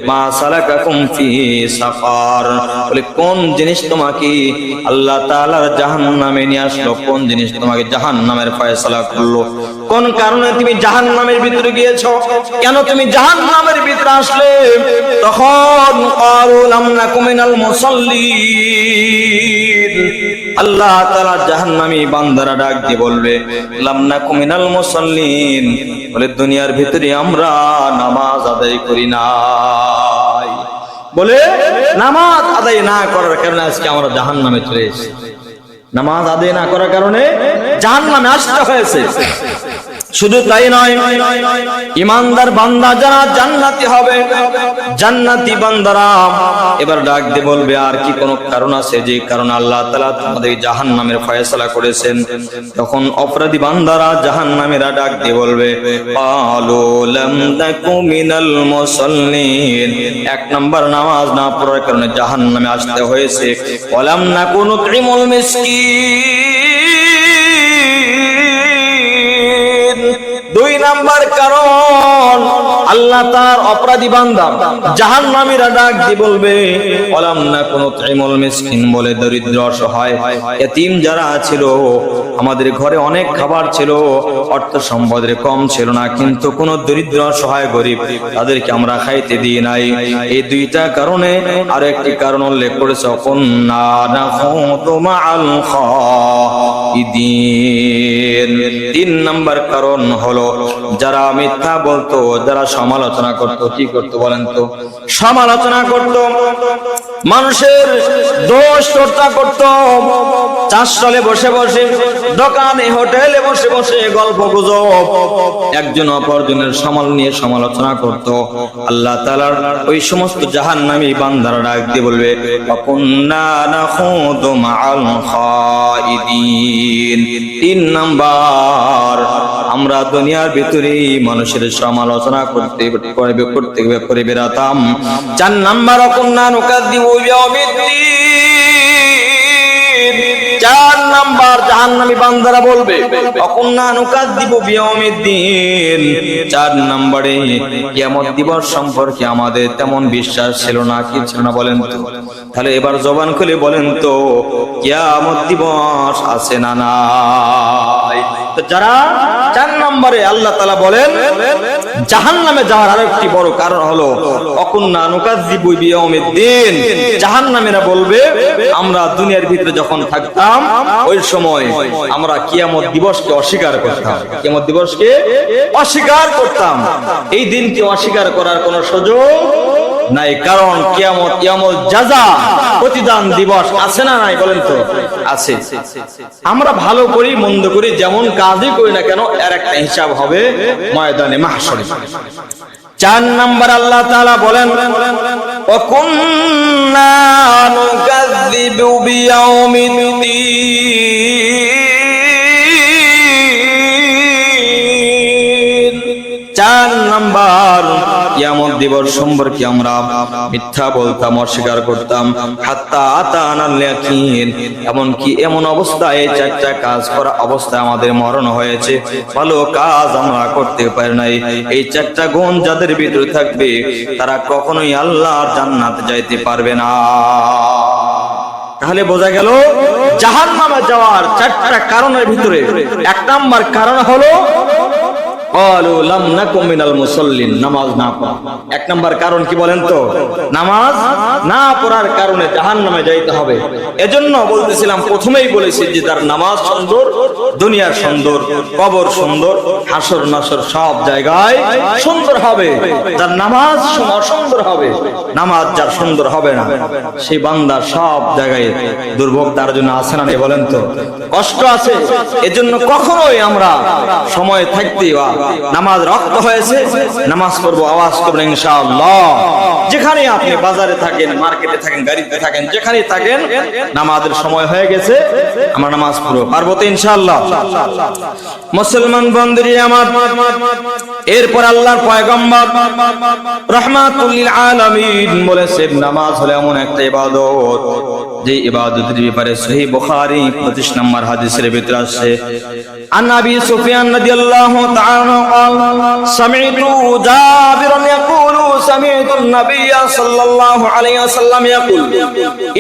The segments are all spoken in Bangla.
মা সালাকাকুম ফি সাকার, বলে কোন জিনিস তোমাকে আল্লাহ তাআলার জাহান্নামে নিয়ে আসলো, কোন জিনিস তোমাকে জাহান্নামের ফয়সালা করলো, কোন কারণে তুমি জাহান্নামের ভিতরে গিয়েছো, কেন তুমি জাহান্নামের ভিতরে আসলে? তখন ক্বালু লাম নাকু মিনাল মুসাল্লিন, আল্লাহ তাআলা জাহান্নামী বান্দারা ডাক দিয়ে বলবে লাম নাকু মিনাল মুসাল্লিন, বলে দুনিয়ার ভিতরে আমরা নামাজ আদায় করি নাই, বলে নামাজ আদায় না করার কারণে আজকে আমরা জাহান্নামে চলে এসেছি। নামাজ আদায় না করার কারণে জাহান্নামে আসতে হয়েছে। শুধু তাই নয়, ঈমানদার বান্দা যারা জান্নাতি হবে, জান্নাতি বান্দারা এবার ডাক দিয়ে বলবে আর কি কোনো কারণ আছে যে কারণে আল্লাহ তাআলা তোমাদের জাহান্নামের ফয়সালা করেছেন? তখন অপরাধী বান্দারা জাহান্নামীরা ডাক দিয়ে বলবে ক্বালু লাম নাকু মিনাল মুসাল্লিন, এক নাম্বার নামাজ না পড়ার কারণে জাহান্নামে আসতে হয়েছে। ওয়ালাম নাকু নুতঈমুল মিসকিন, দুই নাম্বার কারণ আল্লাহ তার অপরাধী বান্দা জাহান্নামীরা ডাক দিয়ে বলবে ওয়ালাম নাকু নুতঈমুল মিসকিন, বলে দরিদ্র অসহায় ইতিম যারা ছিল, আমাদের ঘরে অনেক খাবার ছিল, অর্থ সম্পদের কম ছিল না, কিন্তু কোন দরিদ্র অসহায় গরিব তাদেরকে আমরা খাইতে দিই নাই। এই দুইটা কারণে আর একটি কারণ উল্লেখ করেছে কুন্না নাখুদু মাআল খাইদিন, তিন নাম্বার কারণ হলো যারা মিথ্যা বলতো, যারা সমালোচনা করত। কি করত বলেন তো? সমালোচনা করত, মানুষের দোষ চর্চা করত, চাষতলে বসে বসে, দোকানে হোটেলে বসে বসে গল্প গুজব, একজন অপরজনের নিয়ে সমালোচনা করত। আল্লাহ তাআলার ওই সমস্ত জাহান্নামী বান্দারা ডাক দিয়ে বলবে কুন্না নাখুদু মাআল খাইদিন, তিন নাম্বার আমরা দুনিয়ার ভিতরে মানুষের সমালোচনা করতে করে বেড়াতাম। চার নাম্বার কুন্না নুকাযযিবু বিয়াউমিদ্দিন, চার নাম্বার জাহান্নামী বান্দারা বলবে কুন্না নুকাযযিবু বিয়াউমিদ্দিন, চার নম্বরে কিয়ামত দিবস সম্পর্কে আমাদের তেমন বিশ্বাস ছিল না। কি ছিল না বলেন তো? তাহলে এবার জবান খুলে বলেন তো কিয়ামত দিবস আছে না নাই? তো যারা চার নম্বরে আল্লাহ তাআলা বলেন জাহান্নামে যাওয়ার আরেকটি বড় কারণ হলো অকুন্না নুকাযযিবু বিয়াউমিদ্দিন, জাহান্নামীরা বলবে আমরা দুনিয়ার ভিতরে যখন থাকতাম ওই সময় আমরা কিয়ামত দিবসকে অস্বীকার করতাম, কিয়ামত দিবসকে অস্বীকার করতাম। এই দিনকে অস্বীকার করার কোনো সুযোগ নাই, কারণ কিয়ামত ইয়ামুল জাযা, প্রতিদান দিবস আছে না নাই বলেন তো? আছে। আমরা ভালো করি মন্দ করি যেমন কাজই করি না কেন এর একটা হিসাব হবে ময়দানে মাহশরে। চার নাম্বার আল্লাহ তাআলা বলেন ওয়া কুন্না নুকাযযিবু বিয়াউমিদ্দিন, চার নাম্বার কিয়ামত দিবস সম্পর্কে আমরা মিথ্যা বলতাম, অস্বীকার করতাম। হাত্তা আতানাল ইয়াকিন, এমনকি এমন অবস্থায় চারটা কাজ করা অবস্থায় আমাদের মরণ হয়েছে, ভালো কাজ আমরা করতে পারি নাই। এই চারটা গুণ যাদের ভিতরে থাকবে তারা কখনোই আল্লাহর জান্নাতে যাইতে পারবে না। তাহলে বোঝা গেল জাহান্নামে যাওয়ার চারটা কারণের ভিতরে এক নাম্বার কারণ হলো ক্বালু লাম নাকু মিনাল মুসাল্লিন, নামাজ না পড়া। এক নাম্বার কারণ কি বলেন তো? নামাজ না পড়ার কারণে জাহান্নামে যাইতে হবে। এজন্য বলতেছিলাম, প্রথমেই বলেছি যে তার নামাজ সুন্দর, দুনিয়ার সুন্দর, কবর সুন্দর, হাসর নাসর সব জায়গায় সুন্দর হবে। যার নামাজ অসুন্দর হবে, নামাজ যার সুন্দর হবে না, সেই বান্দা সব জায়গায় দুর্ভোগ তার জন্য আছে না নেই বলেন তো? কষ্ট আছে। এজন্য কখনোই আমরা সময় থাকতে নামাজ রক্ত হয়েছে, নামাজ পড়বো, আওয়াজ করবেন ইনশাআল্লাহ। যেখানে আপনি বাজারে থাকেন, মার্কেটে থাকেন, গাড়িতে থাকেন, যেখানেই থাকেন, নামাজের সময় হয়ে গেছে, আমরা নামাজ পড়বো, পারবো তো ইনশাআল্লাহ? মুসলমান বন্ধুরা আমার, এরপর আল্লাহর পয়গম্বর রাহমাতুল লিল আলামিন বলেছেন নামাজ হলো এমন একটা ইবাদত যে ইবাদতের ব্যাপারে সহিহ বুখারী 25 নম্বর হাদিসের ভিতরে আছে আন আবি সুফিয়ান রাদিয়াল্লাহু তাআলা قال سمعت جابر يقول সামি'তুন নাবিয়্যা সাল্লাল্লাহু আলাইহি ওয়াসাল্লাম ইয়াকুল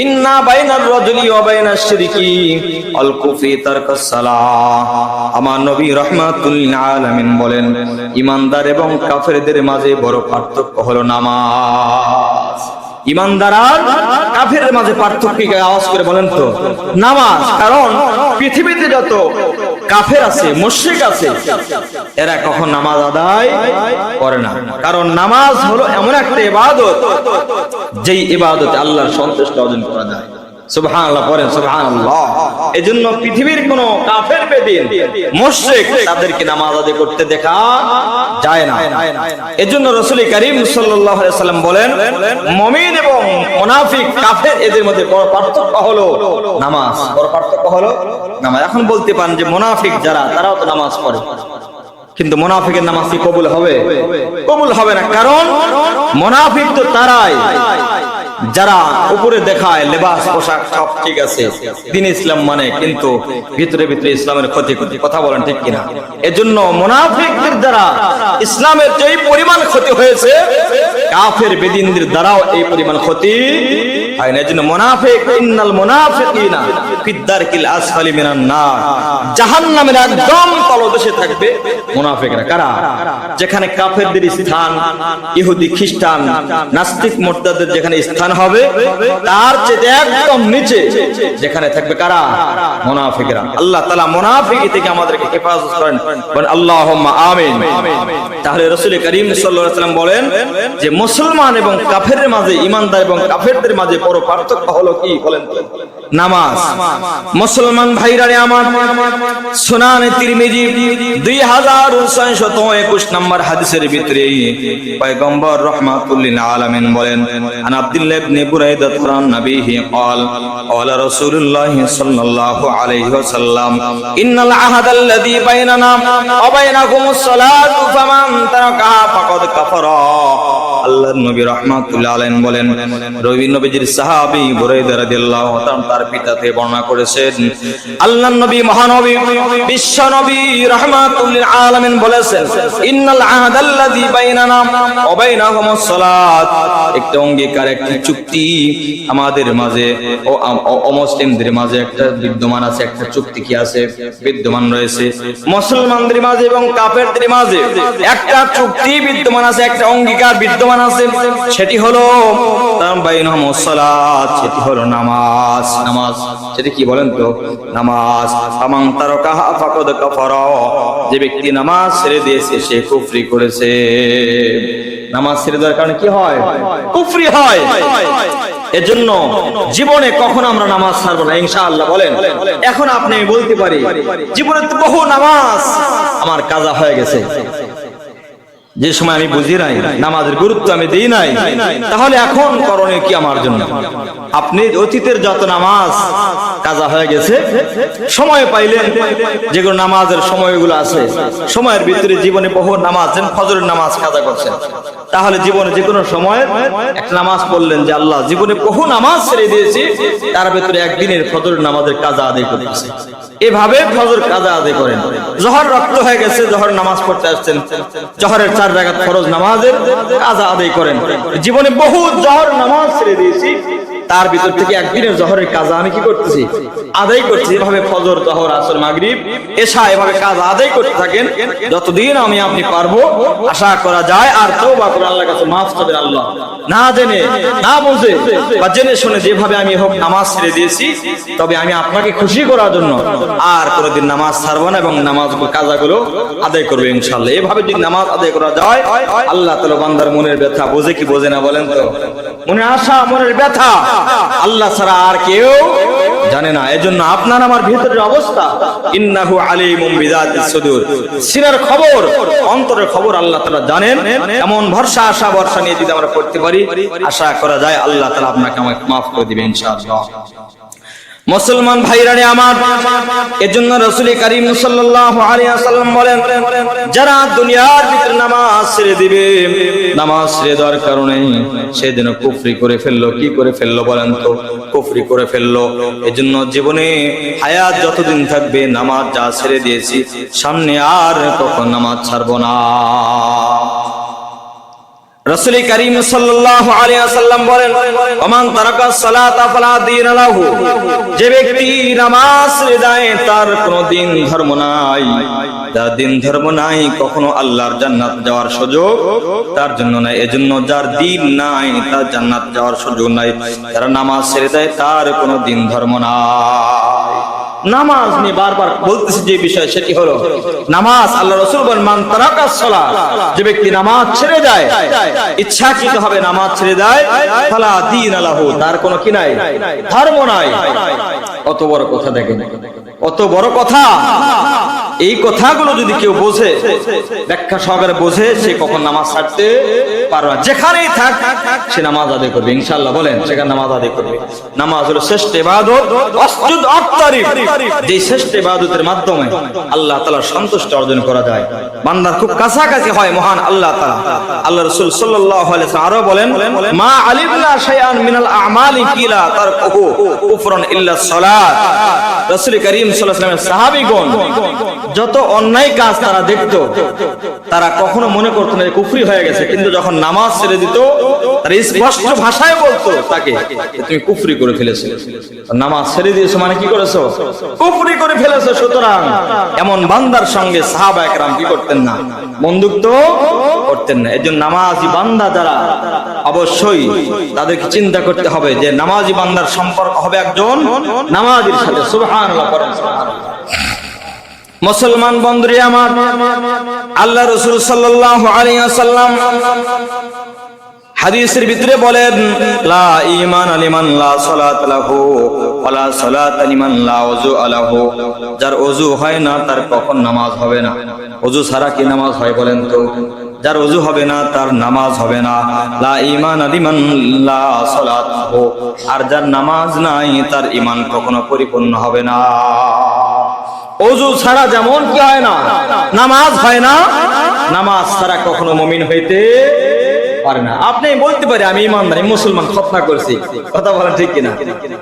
ইন্না বাইনার রাজুলি ওয়া বাইনাশ শিরকি আল কুফরি তারকাস সালাহ। আমার নবী রাহমাতুল লিল আলামিন বলেন, ঈমানদার এবং কাফেরদের মাঝে বড় পার্থক্য হলো নামাজ। ঈমানদার আর কাফেরের মাঝে পার্থক্য কি? আওয়াজ করে বলেন তো। নামাজ। কারণ পৃথিবীতে যত কাফের আছে, মুশরিক আছে, এরা কখন নামাজ আদায় করে না। কারণ নামাজ হলো এমন একটা ইবাদত, যেই ইবাদতে আল্লাহর সন্তুষ্টি অর্জন করা যায়। সুবহানাল্লাহ পড়েন, সুবহানাল্লাহ। এজন্য পৃথিবীর কোন কাফের বেদিন মুশরিক তাদেরকে নামাজ আদায় করতে দেখা যায় না। এজন্য রাসূল করিম সাল্লাল্লাহু আলাইহি ওয়াসাল্লাম বলেন, মুমিন এবং মুনাফিক কাফের এদের মধ্যে বড় পার্থক্য হলো নামাজ। বড় পার্থক্য হলো নামাজ। এখন বলতে পারেন যে মুনাফিক যারা, তারাও তো নামাজ পড়ে, কিন্তু মুনাফিকের নামাজ কি কবুল হবে? কবুল হবে না। কারণ মুনাফিক তো তারাই যারা উপরে দেখায় লেবাস পোশাক সব ঠিক আছে, দিন ইসলাম মানে, কিন্তু ভিতরে ভিতরে ইসলামের ক্ষতি ক্ষতি কথা বলেন ঠিক কিনা? এজন্য মুনাফিকদের দ্বারা ইসলামের যেই পরিমাণ ক্ষতি হয়েছে, কাফের বেদিনদের দ্বারাও এই পরিমাণ ক্ষতি হয় না। এজন্য মুনাফিক, ইন্নাল মুনাফিকিনা ফিদ দারকিল আসফালি মিনান নার, জাহান্নামের একদম তলদেশে থাকবে মুনাফিকরা। কারা? যেখানে কাফেরদের স্থান, ইহুদি খ্রিস্টান নাস্তিক মুরতাদদের যেখানে স্থান হবে, তার চেয়ে একদম নিচে যেখানে থাকবে কারা? মুনাফিকরা। আল্লাহ তাআলা মুনাফিকি থেকে আমাদেরকে হেফাজত করেন, বলেন আল্লাহুম্মা আমিন। তাহলে রাসূল করিম সাল্লাল্লাহু আলাইহি ওয়াসাল্লাম বলেন যে মুসলমান এবং কাফেরের মাঝে, ঈমানদার এবং কাফেরদের মাঝে বড় পার্থক্য হলো কি? বলেন তো। নামাজ। মুসলমান ভাইরা রে আমার, সুনানে তিরমিজি 2621 নম্বর হাদিসের ভিতরে পয়গম্বর রাহমাতুল লিল আলামিন বলেন, আন আব্দুল্লাহ ইবনে বুরাইদা আন নবীহি قال قال رسول الله صلى الله عليه وسلم ان العهد الذي بيننا وبينكم الصلاه فمن تركها فقد كفر। আল্লাহর নবী রাহমাতুল্লাহ আলাইহি বলেন, নবীজির সাহাবী বুরাইদা রাদিয়াল্লাহু তাআলা তার পিতা থেকে বর্ণনা করেছেন, আল্লাহর নবী মহানবী বিশ্ব নবী রাহমাতুল লিল আলামিন বলেছেন, ইন্নাল আহাদাল্লাযী বাইনানা ওয়া বাইনাহুমুস সালাত, একটা অঙ্গীকার, একটা চুক্তি আমাদের মাঝে ও অমুসলিমদের মাঝে একটা বিদ্যমান আছে, একটা চুক্তি কি আছে? বিদ্যমান রয়েছে। মুসলমানদের মাঝে এবং কাফেরদের মাঝে একটা চুক্তি বিদ্যমান আছে, একটা অঙ্গীকার বিদ্যমান আছে, সেটি হলো বাইনাহুমুস সালাত, সেটি হলো নামাজ। নামাজ সেটি কি বলেন তো? নামাজ। ফামান তারাকাহা ফাকাদ কাফারা, যে ব্যক্তি নামাজ ছেড়ে দিয়েছে সে কুফরি করেছে। নামাজ ছেড়ে দেওয়ার কারণে কি হয়? কুফরি হয়। এজন্য জীবনে কখনো আমরা নামাজ ছাড়বো না ইনশাআল্লাহ। বলেন। এখন আপনি বলতে পারি জীবনে তো বহু নামাজ আমার কাজা হয়ে গেছে, যে সময় আমি বুঝি নাই, নামাজের গুরুত্ব আমি দিই নাই, তাহলে এখন করণীয় কি আমার জন্য? আপনি অতীতের যত নামাজ কাজা হয়ে গেছে, সময় পাইলেন, যেগুলো নামাজের সময়গুলো আছে, সময়ের ভিতরে জীবনে বহু নামাজ, যেন ফজরের নামাজ কাজা করছেন, তাহলে জীবনে যে কোনো সময় একটা নামাজ পড়লেন যে আল্লাহ জীবনে বহু নামাজ ছেড়ে দিয়েছি, তার ভিতরে একদিনের ফজরের নামাজের কাজা আদায় করতেছে। এভাবে ফজর কাজা আদায় করেন। জোহর রক্ত হয়ে গেছে, জোহর নামাজ পড়তে আসছেন, জোহরের 4 রাকাত ফরজ নামাজের কাজা আদায় করেন। জীবনে বহু জোহর নামাজ ছেড়ে দিয়েছি, তার ভিতর থেকে একদিনের জোহরের কাজা আমি কি করতেছি? আদায় করছি। এভাবে ফজর, জোহর, আসর, মাগরিব, এশা এভাবে কাজা আদায় করতে থাকেন যতদিন আমি আপনি পারবো। আশা করা যায় আর তওবা করে আল্লাহর কাছে মাফ চাবেন। আল্লাহ না জেনে না বুঝে বা জেনে শুনে যেভাবে আমি হোক নামাজ ছেড়ে দিয়েছি, তবে আমি আপনাকে খুশি করার জন্য আর কোনোদিন নামাজ ছাড়বো না এবং নামাজ কাজাগুলো আদায় করবো ইনশাআল্লাহ। এভাবে যদি নামাজ আদায় করা যায়, আল্লাহ তাআলা বান্দার মনের ব্যথা বোঝে কি বোঝে না? বলেন তো। মনে আশা, মনের ব্যথা আল্লাহ ছাড়া আর কেউ জানে না। এজন্য আপনার আমার ভিতরের অবস্থা, ইন্নাহু আলিমুম বিযাতিস সুদূর, সিনার খবর, অন্তরের খবর আল্লাহ তাআলা জানেন। এমন ভরসা, আশা, ভরসা নিয়ে যদি আমরা করতে পারি, আশা করা যায় আল্লাহ তাআলা আপনাকে আমাকে মাফ করে দিবেন ইনশাআল্লাহ। মুসলমান ভাইরা আমার, এজন্য রাসূল করিম সাল্লাল্লাহু আলাইহি ওয়াসাল্লাম বলেন, যারা দুনিয়ার ভিতরে নামাজ ছেড়ে দিবে, নামাজ ছেড়ে দেওয়ার কারণে সেদিন কুফরি করে ফেললো। কি করে ফেললো বলেন তো? কুফরি করে ফেললো। এজন্য জীবনে হায়াত যতদিন থাকবে নামাজ যা ছেড়ে দিয়েছি, সামনে আর কখন নামাজ ছাড়বো না। রাসূল করিম সাল্লাল্লাহু আলাইহি ওয়াসাল্লাম বলেন, ওমান তারাকাস সালাতা ফালা দীন লাহু, যে ব্যক্তি নামাজ ছেড়ে দেয় তার কোনো দিন ধর্ম নাই। যার দিন ধর্ম নাই, কখনো আল্লাহর জান্নাত যাওয়ার সুযোগ তার জন্য নাই। এজন্য যার দিন নাই তার জান্নাত যাওয়ার সুযোগ নাই। যারা নামাজ ছেড়ে দেয় তার কোনো দিন ধর্ম নাই। নামাজ নিয়ে বারবার বলতেছি যে বিষয়, সেটি হলো নামাজ। আল্লাহ রাসূল বলেন, মান তারাকাস সালাত, যে ব্যক্তি নামাজ ছেড়ে দেয়, ইচ্ছাকৃতভাবে নামাজ ছেড়ে দেয়, ফালা দীন লাহু, তার কোনো কি নাই, ধর্ম নাই। অত বড় কথা দেখেন, অত বড় কথা। এই কথাগুলো যদি কেউ বোঝে, ব্যাখ্যা সহকারে বোঝে, সে কখন নামাজ ছাড়তে পারবে না। যেখানেই থাক সে নামাজ আদায় করবে ইনশাআল্লাহ। বলেন, সেখানে নামাজ আদায় করবে। নামাজ হলো শ্রেষ্ঠ ইবাদত, ওয়াসজুদ ওয়াক্তারিব, যে শ্রেষ্ঠ ইবাদতের মাধ্যমে আল্লাহ তাআলার সন্তুষ্টি অর্জন করা যায়, বান্দার খুব কাছাকাছি হয় মহান আল্লাহ তাআলা। আল্লাহ রাসূল সাল্লাল্লাহু আলাইহি ওয়াসাল্লাম আরো বলেন, মা আলিমনা শাইআন মিনাল আমালি কিলা তারকুহু কুফরুন ইল্লা সালাত। রাসূল করিম সাল্লাল্লাহু আলাইহি ওয়াসাল্লামের সাহাবীগণ যত অন্যায় কাজ তারা দেখতো, তারা কখনো মনে করতো না কুফরি হয়ে গেছে, কিন্তু যখন নামাজ ছেড়ে দিত, তারা স্পষ্ট ভাষায় বলতো তাকে, তুমি কুফরি করে ফেলেছো, নামাজ ছেড়ে দিয়েছো মানে কি করেছো, কুফরি করে ফেলেছো। সুতরাং এমন বান্দার সঙ্গে সাহাবা একরাম কি করতেন না, বন্ধুত্ব করতেন না। এজন্য নামাজি বান্দা যারা, অবশ্যই তাদেরকে চিন্তা করতে হবে যে নামাজি বান্দার সম্পর্ক হবে একজন নামাজির সাথে। সুবহানাল্লাহ পড়েন, সুবহানাল্লাহ। মুসলমান বন্ধুরে আমার, আল্লাহ রাসূল সাল্লাল্লাহু আলাইহি ওয়াসাল্লাম হাদিসের ভিতরে বলেন, লা ঈমান লিমান লা সালাত লাহু ওয়ালা সালাত লিমান লা ওযু লাহু, যার ওযু হয় না তার কখন নামাজ হবে না। ওযু ছাড়া কি নামাজ হয় বলেন তো? যার ওযু হবে না তার নামাজ হবে না। লা ঈমান লিমান লা সালাত লাহু, আর যার নামাজ নাই তার ঈমান কখনো পরিপূর্ণ হবে না। ওযু ছাড়া যেমন কি হয় না, নামাজ হয় না, নামাজ ছাড়া কখনো মুমিন হইতে পারে না। আপনি বলতে পারে আমি ইমানদার, আমি মুসলমান, খতনা করছি, কথা বলেন ঠিক কিনা?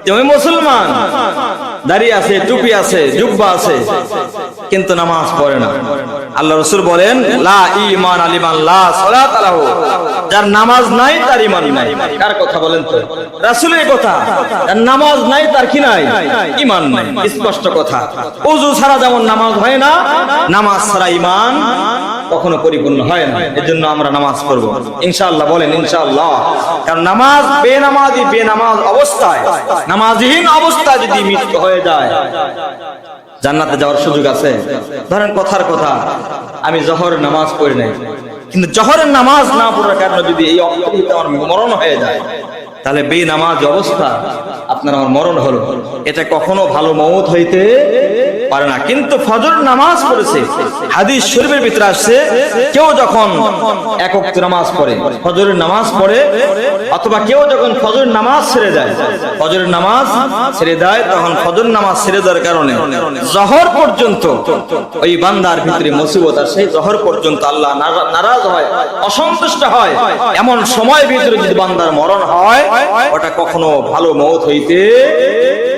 তুমি মুসলমান, দাড়ি আছে, টুপি আছে, জুব্বা আছে, কিন্তু নামাজ পড়ে না। আল্লাহ রাসূল বলেন, লা ঈমান লিমান লা সালাত লাহু, যার নামাজ নাই তার ঈমান নাই। কার কথা বলেন তো? রাসূলের কথা। যার নামাজ নাই তার কি নাই, ঈমান নাই। স্পষ্ট কথা। ওযু ছাড়া যেমন নামাজ হয় না, নামাজ ছাড়া ঈমান কখনো পরিপূর্ণ হয় না। এজন্য আমরা নামাজ পড়ব ইনশাআল্লাহ। বলেন ইনশাআল্লাহ। কারণ নামাজ বেনামাজ অবস্থায়, নামাজহীন অবস্থায় যদি মৃত্যু হয়ে যায়, জান্নাতে যাওয়ার সুযোগ আছে? ধরেন কথার কথা, আমি জোহরের নামাজ পড়ি নাই, কিন্তু জোহরের নামাজ না পড়ার কারণে যদি এই অবস্থাতে আমার মরণ হয়ে যায়, তাহলে বেনামাজ অবস্থা আপনার আমার মরণ হলো, এটা কখনো ভালো মওত হইতে পারে না। কিন্তু ফজর নামাজ পড়েছে, হাদিস শরীফের ভিতরে আসছে, কেউ যখন এক ওয়াক্ত নামাজ পড়ে, ফজরের নামাজ পড়ে, অথবা কেউ যখন ফজর নামাজ ছেড়ে দেয়, ফজরের নামাজ ছেড়ে দেয়, তখন ফজর নামাজ ছেড়ে দেওয়ার কারণে জোহর পর্যন্ত ওই বান্দার ভিতরে মুসিবত আসে, জোহর পর্যন্ত আল্লাহ নারাজ হয়, অসন্তুষ্ট হয়। এমন সময় ভিতরে যদি বান্দার মরণ হয়, ওটা কখনো ভালো মওত হইতে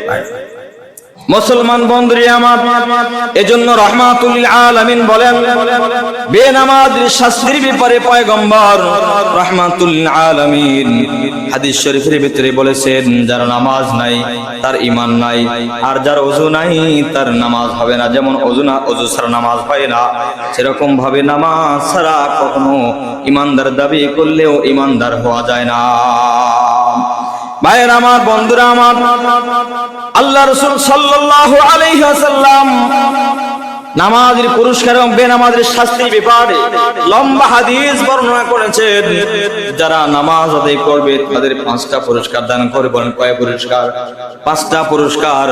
পারে না। মুসলমান বন্ধুরে আমার, এজন্য রাহমাতুল লিল আলামিন বলেন, বেনামাজির শাস্তির ব্যাপারে পয়গম্বর রাহমাতুল লিল আলামিন হাদিস শরীফের ভিতরে বলেছেন, যার নামাজ নাই তার ঈমান নাই, আর যার ওযু নাই তার নামাজ হবে না। যেমন ওযু ছাড়া নামাজ হয় না, সেরকম ভাবে নামাজ ছাড়া কখনো ঈমানদার দাবি করলেও ঈমানদার হওয়া যায় না। ভাইয়ের আমার, বন্ধুরা আমার, আল্লাহ রাসূল সাল্লাল্লাহু আলাইহি ওয়াসাল্লাম নামাজের পুরস্কার এবং বেনামাজের শাস্তির ব্যাপারে লম্বা হাদিস বর্ণনা করেছেন। যারা নামাজ আদায় করবে তাদের 5টা পুরস্কার দান করবে। বলেন কয় পুরস্কার? 5টা পুরস্কার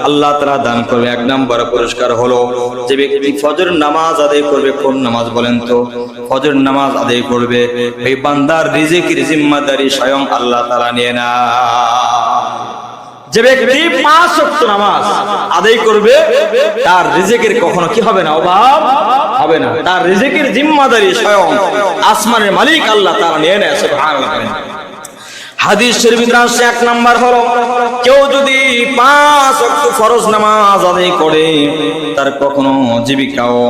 আল্লাহ তাআলা দান করবে। 1 নম্বর পুরস্কার হলো, যে ব্যক্তি ফজর নামাজ আদায় করবে। কোন নামাজ বলেন তো? ফজর নামাজ আদায় করবে, এই বান্দার রিজিকের জিম্মাদারি স্বয়ং আল্লাহ তাআলা নিয়ে নেয়। যে ব্যক্তি 5 ওয়াক্ত নামাজ আদায় করবে, তার রিজিকের কখনো কি হবে না, অভাব হবে না। তার রিজিকের জিম্মাদারি স্বয়ং আসমানের মালিক আল্লাহ তাআলা নিয়ে নেয়। সুবহানাল্লাহ। হাদিস শরীফে আসছে এক নাম্বার হলো কেউ যদি 5 ওয়াক্ত ফরজ নামাজ আদায় করে তার কখনো জীবিকা ও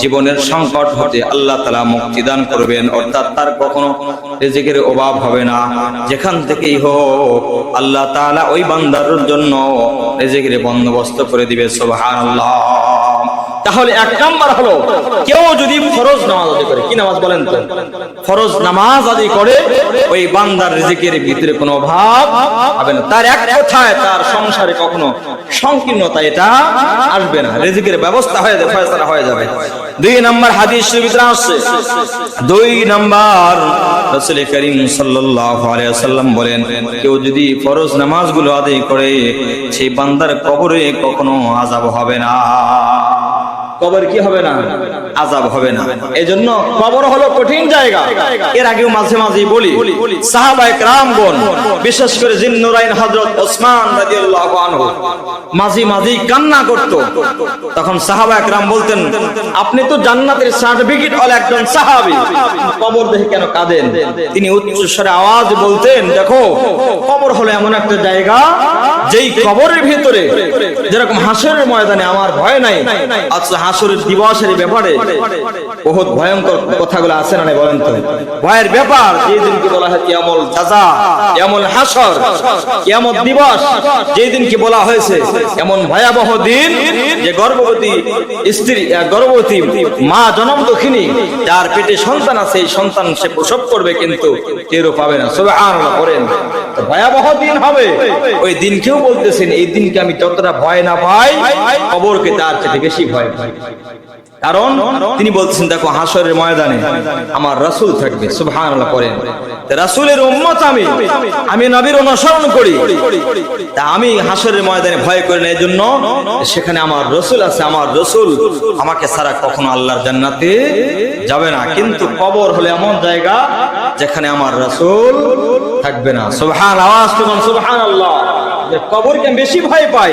জীবনের সংকট হতে আল্লাহ তাআলা মুক্তি দান করবেন, অর্থাৎ তার কখনো রিজিকের অভাব হবে না। যেখান থেকেই হোক আল্লাহ তাআলা ওই বান্দার জন্য রিজিকের বন্দোবস্ত করে দিবে। সুবহানাল্লাহ। তাহলে এক নাম্বার হলো কেউ যদি ফরজ নামাজ আদায় করে, কি নামাজ বলেন তো? ফরজ নামাজ আদায় করে ওই বান্দার রিজিকের ভিতরে কোনো অভাব হবে না। তার এক কথায় তার সংসারে কখনো সংকীর্ণতা এটা আসবে না, রিজিকের ব্যবস্থা হয়ে যাবে, ফয়সালা হয়ে যাবে। 2 নাম্বার হাদিস শরীফে আসছে, 2 নাম্বার রাসূল করিম সাল্লাল্লাহু আলাইহি ওয়াসাল্লাম বলেন কেউ যদি ফরজ নামাজগুলো আদায় করে সেই বান্দার কবরে কখনো আযাব হবে না। কবর কি হবে না? আযাব হবে না। এজন্য কবর হলো কঠিন জায়গা। এর আগেও মাঝে মাঝে বলি সাহাবায়ে কেরামগণ, বিশেষ করে জিন্নুরাইন হযরত ওসমান রাদিয়াল্লাহু আনহু মাঝে মাঝে কান্না করত। তখন সাহাবায়ে কেরাম বলতেন আপনি তো জান্নাতের সার্টিফিকেট ওয়ালা একজন সাহাবী, কবর দেখে কেন কাঁদেন? তিনি উচ্চ স্বরে আওয়াজ বলতেন দেখো কবর হলো এমন একটা জায়গা যেই কবরের ভিতরে যেরকম হাসরের ময়দানে আমার ভয় নাই, আচ্ছা হাসরের দিবসের ব্যাপারে বহুত ভয়ঙ্কর কথাগুলো আছে না বলেন তো? ভয়ের ব্যাপার যেই দিনকে বলা হয় কিয়ামুল জাযা, কিয়ামুল হাসর, কিয়ামত দিবস, যেই দিনকে বলা হয়েছে এমন ভয়াবহ দিন যে গর্ভবতী স্ত্রী, গর্ভবতী মা জনম দুঃখিনী যার পেটে সন্তান আছে এই সন্তান সে প্রসব করবে কিন্তু টেরও পাবে না। সুবহানাল্লাহ করেন। ভয়াবহ দিন হবে। ওই দিনকেও বলতেছেন এই দিনকে আমি যতটা ভয় না পাই কবরকে তার চেয়ে বেশি ভয় পাই। কারণ তিনি বলছেন দেখো হাসরের ময়দানে আমার রাসূল থাকবে। সুবহানাল্লাহ করেন। রাসূলের উম্মত আমি নবীর অনুসরণ করি, তা আমি হাসরের ময়দানে ভয় করি না, এজন্য সেখানে আমার রাসূল আছে, আমার রাসূল আমাকে ছাড়া কখনো আল্লাহর জান্নাতে যাবে না। কিন্তু কবর হলো এমন জায়গা যেখানে আমার রাসূল থাকবে না। সুবহানাল্লাহ, সুবহানাল্লাহ। কবরকে আমি বেশি ভয় পাই,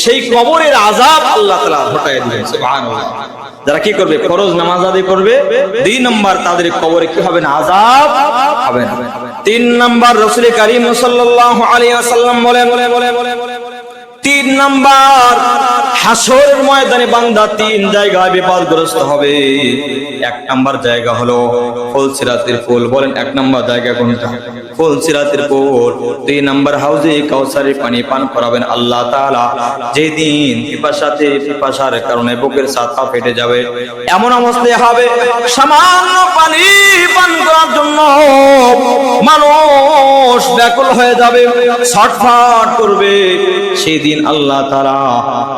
সেই কবরের আযাব আল্লাহ তাআলা ঘটায় দিবেন। সুবহানাল্লাহ। যারা কি করবে? ফরজ নামাজ আদায় করবে, 2 নাম্বার তাদের কবরে কি হবে না? আযাব হবে না। 3 নাম্বার রাসূল করিম সাল্লাল্লাহু আলাইহি ওয়াসাল্লাম বলেন 3 নাম্বার হাসরের ময়দানে বান্দা 3 জায়গায় বিপদগ্রস্ত হবে। 1 নাম্বার জায়গা হলো ফুলসিরাতের পুল। বলেন 1 নাম্বার জায়গা কোনটা? ফুলসিরাতের পুল। 2 নাম্বার হাউজে কাউসারের পানি পান করাবেন আল্লাহ তাআলা। যেদিন পিপাসার কারণে বুকের ছাতা ফেটে যাবে, এমন অবস্থায় হবে সামান্য পানি পান করার জন্য মানুষ ব্যাকুল হয়ে যাবে, ছটফট করবে। সেই দিন আল্লাহ তাআলা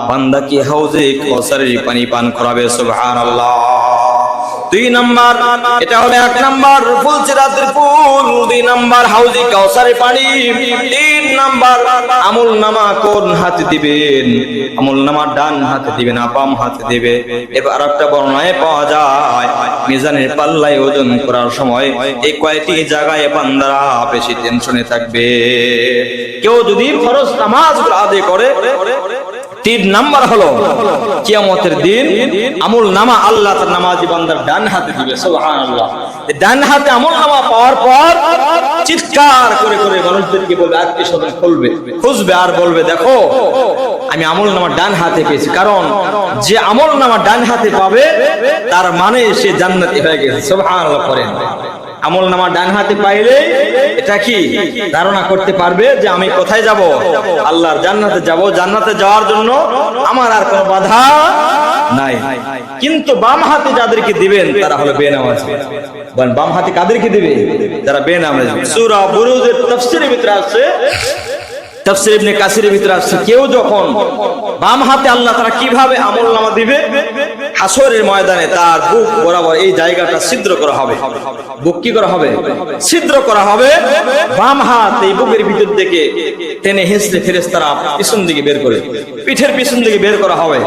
বান্দাকে হাউজে কাউসারের পানি পান করাবে। সুবহানাল্লাহ। 2 নাম্বার এটা হলো 1 নাম্বার ফুলসিরাতের পুল, 2 নাম্বার হাউজে কাউসারের পানি, 3 নাম্বার আমলনামা কোন হাতে দিবেন? আমলনামা ডান হাতে দিবেন না বাম হাতে দিবে। এবার আরেকটা বর্ণনায় পাওয়া যায় মিজানের পাল্লায় ওজন করার সময় এই কয়টি জায়গায় বান্দারা বেশি টেনশনে থাকবে। কেউ যদি ফরজ নামাজগুলো আদায় করে 3 নাম্বার হলো কিয়ামতের দিন আমল নামা আল্লাহ তার নামাজি বান্দার ডান হাতে দিবে। সুবহানাল্লাহ। ডান হাতে আমল নামা পাওয়ার পর চিৎকার করে করে মানুষদেরকে বলবে, আত্মীয়স্বজন খুঁজবে আর বলবে দেখো আমি আমল নামা ডান হাতে পেয়েছি। কারণ যে আমল নামা ডান হাতে পাবে তার মানে সে জান্নাতি হয়ে গেছে। সুবহানাল্লাহ করেন। আমল নামা ডান হাতে পাইলে এটা কি ধারণা করতে পারবে যে আমি কোথায় যাব? আল্লাহর জান্নাতে যাব। জান্নাতে যাওয়ার জন্য আমার আর কোনো বাধা নাই। কিন্তু বাম হাতে যাদেরকে দিবেন তারা হলো বেনামাজি। বাম হাতে কাদেরকে দিবে? যারা বেনামাজি। সূরা বুরুজের তাফসীরের ভিতরে আছে, তাফসীর ইবনে কাসিরের ভিতরে আছে, কেউ যখন বাম হাতে আল্লাহ তাআলা কিভাবে আমলনামা দিবে, হাসরের ময়দানে তার বুক বরাবর এই জায়গাটা ছিদ্র করা হবে। বুক কি করা হবে? ছিদ্র করা হবে। বাম হাত এই বুকের ভিতর থেকে টেনে হেঁচড়ে ফেরেশতারা পিছন দিকে বের করে, পিঠের পিছন দিকে বের করা হবে।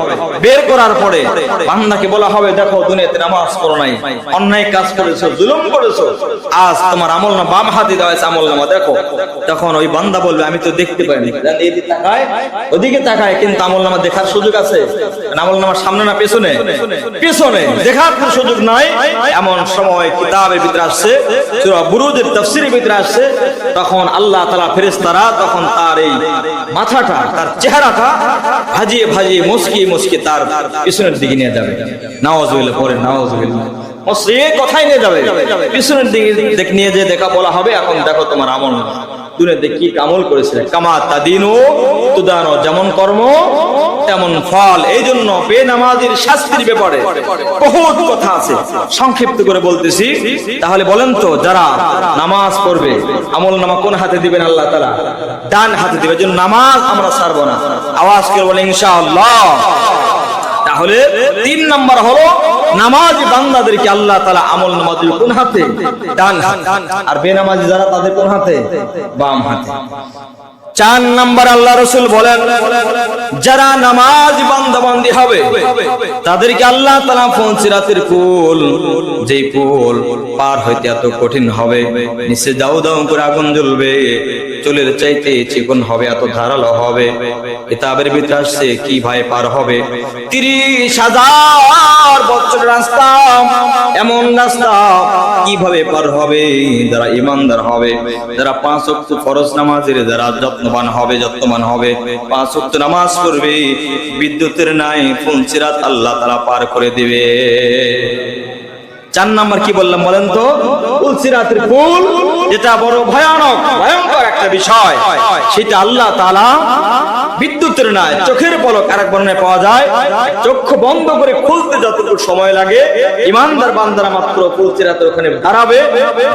বের করার পরে বান্দাকে বলা হবে দেখো দুনিয়াতে নামাজ পড়ো নাই, অন্যায় কাজ করেছো, জুলুম করেছো, আজ তোমার আমলনামা বাম হাতে দেওয়া হয়েছে, আমলনামা দেখো। তখন ওই বান্দা বলবে আমি তো দেখতে পাইনি, এদিকে তাকায় ওদিকে তাকায়, কিন্তু আমলনামা দেখার সুযোগ আছে? আমলনামার সামনে না পেছনে? পিছনে দেখার কোনো সুযোগ নাই, এমন সময় কিতাবের ভিতরে আসছে, সূরা বুরুজের তাফসীরের ভিতরে আসছে, তখন আল্লাহ তাআলা ফেরেশতারা তখন তার এই মাথাটা, তার চেহারাটা ভাজিয়ে ভাজিয়ে মুচকি মুচকি তার পিছনের দিকে নিয়ে যাবে। নাউযুবিল্লাহ, পরে নাউযুবিল্লাহ, মসজিদ কোথায় নিয়ে যাবে? পিছনের দিকে নিয়ে যে দেখা বলা হবে, এখন দেখো তোমার আমল দুনিয়াতে কি আমল করেছিলে। কামা তাদিনু তুদানু, যেমন কর্ম তেমন ফল। এই জন্য বেনামাজির শাস্তির ব্যাপারে বহুত কথা আছে, সংক্ষিপ্ত করে বলতেছি। তাহলে বলেন তো, যারা নামাজ পড়বে আমল নামা কোন হাতে দিবেন আল্লাহ তাআলা? ডান হাতে দিবেন। জন্য নামাজ আমরা ছাড়বো না, আওয়াজ করে বলেন ইনশাআল্লাহ। তাহলে 3 নাম্বার হলো নামাজি বান্দাদেরকে আল্লাহ তাআলা আমল নামা দিবে কোন হাতে? ডান হাতে। আর বেনামাজি যারা, তাদের কোন হাতে? বাম হাতে। 4 নাম্বার আল্লাহ রাসূল বলেন, যারা নামাজি বান্দাবান্দি হবে তাদেরকে আল্লাহ তাআলা সিরাতের পুল, যেই পুল পার হইতে এত কঠিন হবে, নিচে দাউ দাউ করে আগুন জ্বলবে, চুলের চাইতে চিকন হবে, এত ধারালো হবে। কিতাবের ভিতরে আসছে কি ভাই পার হবে? 30,000 বছর রাস্তা, এমন রাস্তা কিভাবে পার হবে? যারা ঈমানদার হবে, যারা 5 ওয়াক্ত ফরজ নামাজের যারা যত্নবান হবে, 5 ওয়াক্ত নামাজ পড়বে, বিদ্যুতের নাই সিরাত আল্লাহ তাআলা পার করে দিবে। 4 নাম্বার কি বললাম বলেন তো? সিরাতের পুল, যেটা বড় ভয়ঙ্কর একটা বিষয়, সেটা আল্লাহ তাআলা বিদ্যুতের নাই, চোখের পলক, আরেক বর্ণনায় পাওয়া যায় চক্ষু বন্ধ করে খুলতে যতটুকু সময় লাগে, ঈমানদার বান্দারা মাত্র সিরাতের ওখানে দাঁড়াবে,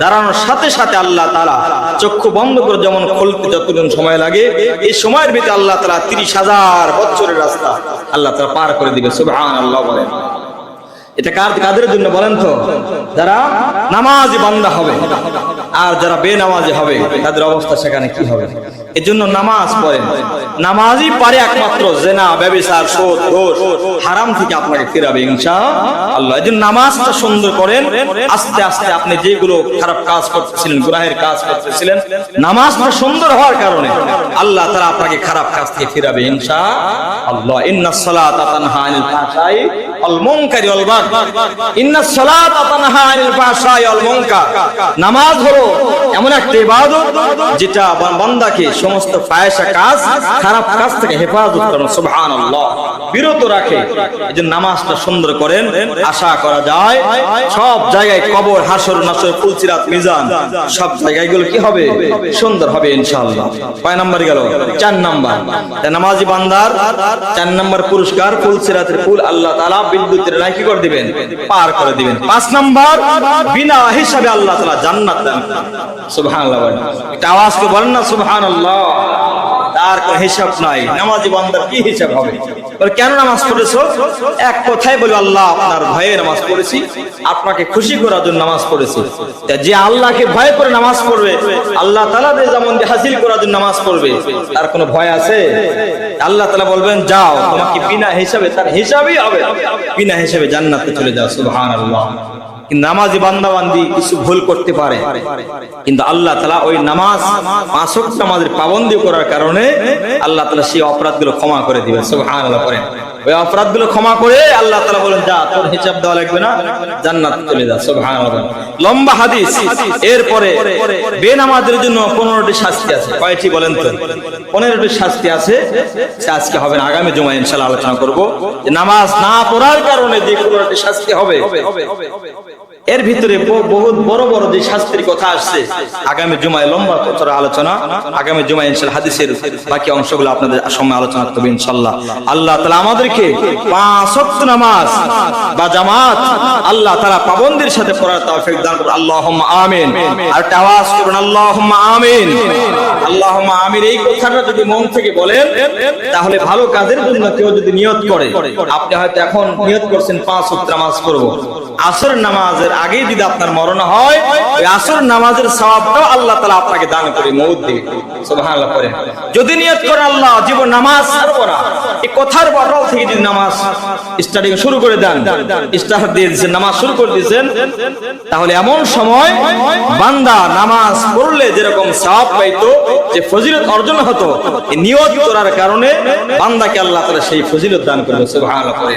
দাঁড়ানোর সাথে সাথে আল্লাহ তাআলা চক্ষু বন্ধ করে যেমন খুলতে যতটুকু সময় লাগে, এই সময়ের ভিতরে আল্লাহ তাআলা 30,000 বছরের রাস্তা আল্লাহ তাআলা পার করে দিবে। সুবহানাল্লাহ বলেন। এটা কাদের জন্য বলেন তো? যারা নামাজি বান্দা হবে, আর যারা বেনামাজি হবে তাদের অবস্থা সেখানে কি হবে? এজন্য নামাজ পড়েন। নামাজই পারে একমাত্র জিনা, ব্যভিচার, সুদ, ঘুষ, হারাম থেকে আপনাকে ফিরাবে ইনশাআল্লাহ। এজন্য নামাজটা সুন্দর করেন। আস্তে আস্তে আপনি যেগুলো খারাপ কাজ করতেছিলেন, গুনাহের কাজ করতেছিলেন, নামাজটা সুন্দর হওয়ার কারণে আল্লাহ তাআলা আপনাকে খারাপ কাজ থেকে ফিরাবে ইনশাআল্লাহ। ইন্নাস সালাতা তানহা আনিল ফাহশাই ওয়াল মুনকারি ওয়াল বাগই। ইন্নাস সালাতা তানহা আনিল ফাহশাই ওয়াল মুনকার। নামাজ হলো এমন একটা ইবাদত যেটা বান্দাকে সমস্ত ফাহিশা কাজ, খারাপ কাজ থেকে হেফাজত করে, সুবহানাল্লাহ, বিরত রাখে। এজন্য নামাজটা সুন্দর করেন। আশা করা যায় সব জায়গায় কবর, হাসর, নাসর, ফুলসিরাত, মিজান, সব জায়গায় গুলো কি হবে? সুন্দর হবে ইনশাআল্লাহ। কয় নাম্বার গেল? 4 নাম্বার। নামাজি বান্দার 4 নাম্বার পুরস্কার, ফুলসিরাতের পুল আল্লাহ তাআলা বিদ্যুতের নাই কি করে দিবেন? পার করে দিবেন। 5 নাম্বার, বিনা হিসাবে আল্লাহ তাআলা জান্নাত দান করবেন। সুবহানাল্লাহ। একটা আওয়াজ করে বলেন না সুবহানাল্লাহ। তার কোনো হিসাব নাই। নামাজি বান্দার কি হিসাব হবে? কেন নামাজ পড়েছো? এক কথাই বলি, আল্লাহ আপনার ভয়ে নামাজ পড়েছি, আপনাকে খুশি করার জন্য নামাজ পড়েছি। যে আল্লাহকে ভয় করে নামাজ পড়বে, আল্লাহ তাআলা যেমন হাসিল করার জন্য নামাজ পড়বে, তার কোনো ভয় আছে? আল্লাহ তাআলা বলবেন যাও, তোমাকে বিনা হিসাবে, তার হিসাবই হবে, বিনা হিসাবে জান্নাতে চলে যাও। সুবহানাল্লাহ। নামাজি বান্দাবান্দি কিছু ভুল করতে পারে, কিন্তু আল্লাহ তাআলা ওই নামাজ 5 ওয়াক্ত নামাজের পাবন্দি করার কারণে আল্লাহ তাআলা সেই অপরাধগুলো ক্ষমা করে দিবে। সুবহানাল্লাহ করেন। ওই অপরাধগুলো ক্ষমা করে আল্লাহ তাআলা বলেন যা, তোর হিসাব দেওয়া লাগবে না, জান্নাতে চলে যা। সুবহানাল্লাহ। লম্বা হাদিস। এরপরে বেনামাজের জন্য 15টি শাস্তি আছে। কয়টি বলেন তো? 15টি শাস্তি আছে। আজকে হবে না, আগামী জুমায় ইনশাআল্লাহ আলোচনা করব যে নামাজ না পড়ার কারণে যে 15টি শাস্তি হবে। এর ভিতরে বহুত বড় বড় যে শাস্তির কথা আসছে, আগামী জুমায় লম্বা আলোচনা, আগামী জুমায় ইনশাআল্লাহ হাদিসের বাকি অংশগুলো আপনাদের সামনে আলোচনা করব ইনশাআল্লাহ। আল্লাহ তাআলা আমাদেরকে 5 ওয়াক্ত নামাজ বা জামাত আল্লাহ তাআলা পাবন্দির সাথে পড়ার তৌফিক দান করুন। আল্লাহুম্মা আমিন। আর আওয়াজ করুন আল্লাহুম্মা আমিন। আল্লাহুম্মা আমিন। এই কথাটা যদি মন থেকে বলেন, তাহলে ভালো কাজের জন্য কেউ যদি নিয়ত করে, আপনি হয়তো এখন নিয়ত করছেন 5 ওয়াক্ত নামাজ পড়ব, আসর নামাজের আগেই যদি আপনার মরণ হয়, ওই আসর নামাজের সওয়াবটাও আল্লাহ তাআলা আপনাকে দান করে মওত দিবে। সুবহানাল্লাহ করে যদি নিয়ত করেন আল্লাহ জীবন নামাজ ছাড়ব না, এই কথার বড়াল থেকে যদি নামাজ স্টার্টিং শুরু করে দেন, স্টার্ট দিয়ে দিয়েছেন, নামাজ শুরু করে দিয়েছেন, তাহলে এমন সময় বান্দা নামাজ পড়লে যেরকম সওয়াব পাইতো, যে ফজিলত অর্জন হতো, এই নিয়ত করার কারণে বান্দাকে আল্লাহ তাআলা সেই ফজিলত দান করবে। সুবহানাল্লাহ করে